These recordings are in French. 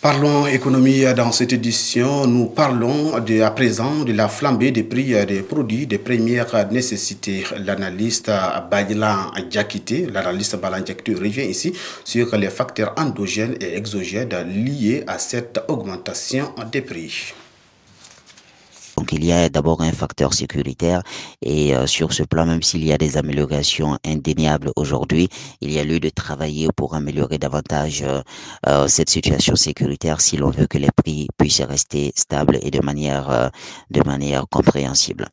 Parlons économie dans cette édition. Nous parlons à présent de la flambée des prix des produits de première nécessité. L'analyste Balan Diakité revient ici sur les facteurs endogènes et exogènes liés à cette augmentation des prix. Donc il y a d'abord un facteur sécuritaire et sur ce plan, même s'il y a des améliorations indéniables aujourd'hui, il y a lieu de travailler pour améliorer davantage cette situation sécuritaire si l'on veut que les prix puissent rester stables et de manière compréhensible.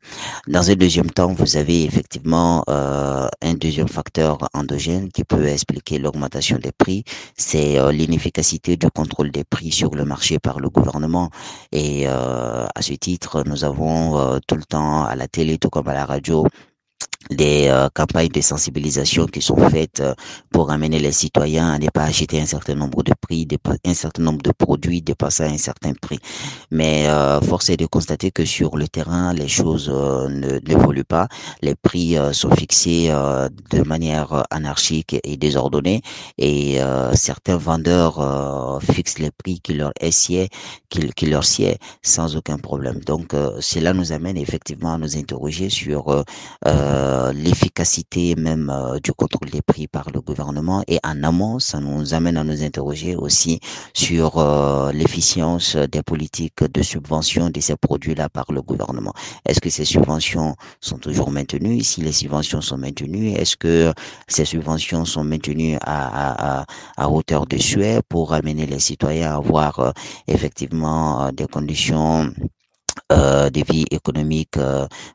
Dans un deuxième temps, vous avez effectivement un deuxième facteur endogène qui peut expliquer l'augmentation des prix, c'est l'inefficacité du contrôle des prix sur le marché par le gouvernement et à ce titre, nous avons tout le temps à la télé, tout comme à la radio, des campagnes de sensibilisation qui sont faites pour amener les citoyens à ne pas acheter un certain nombre de prix, un certain nombre de produits dépassant un certain prix. Mais force est de constater que sur le terrain, les choses n'évoluent pas. Les prix sont fixés de manière anarchique et désordonnée et certains vendeurs fixent les prix qui leur sied sans aucun problème. Donc cela nous amène effectivement à nous interroger sur l'efficacité même du contrôle des prix par le gouvernement et en amont, ça nous amène à nous interroger aussi sur l'efficience des politiques de subvention de ces produits-là par le gouvernement. Est-ce que ces subventions sont toujours maintenues? Si les subventions sont maintenues, est-ce que ces subventions sont maintenues à hauteur de souhait pour amener les citoyens à avoir effectivement des conditions des vies économiques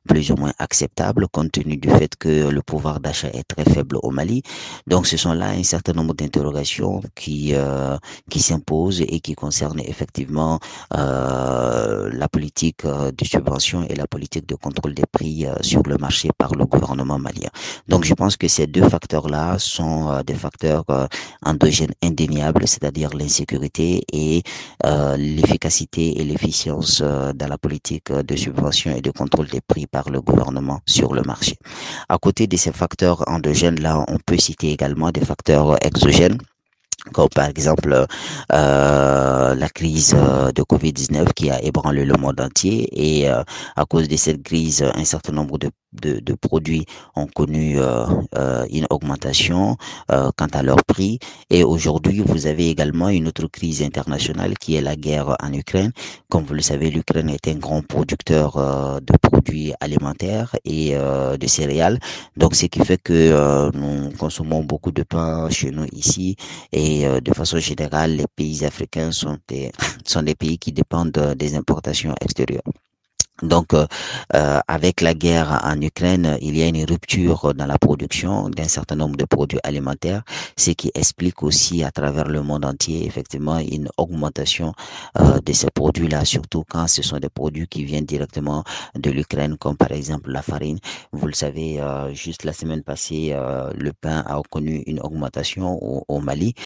plus ou moins acceptables compte tenu du fait que le pouvoir d'achat est très faible au Mali. Donc ce sont là un certain nombre d'interrogations qui s'imposent et qui concernent effectivement la politique de subvention et la politique de contrôle des prix sur le marché par le gouvernement malien. Donc je pense que ces deux facteurs-là sont des facteurs endogènes indéniables, c'est-à-dire l'insécurité et l'efficacité et l'efficience dans la politique de subvention et de contrôle des prix par le gouvernement sur le marché. À côté de ces facteurs endogènes-là, on peut citer également des facteurs exogènes comme par exemple la crise de Covid-19 qui a ébranlé le monde entier et à cause de cette crise, un certain nombre de produits ont connu une augmentation quant à leur prix et aujourd'hui vous avez également une autre crise internationale qui est la guerre en Ukraine. Comme vous le savez, l'Ukraine est un grand producteur de produits alimentaires et de céréales, donc ce qui fait que nous consommons beaucoup de pain chez nous ici et de façon générale, les pays africains sont des pays qui dépendent des importations extérieures. Donc, avec la guerre en Ukraine, il y a une rupture dans la production d'un certain nombre de produits alimentaires, ce qui explique aussi à travers le monde entier, effectivement, une augmentation de ces produits-là, surtout quand ce sont des produits qui viennent directement de l'Ukraine, comme par exemple la farine. Vous le savez, juste la semaine passée, le pain a connu une augmentation au Mali.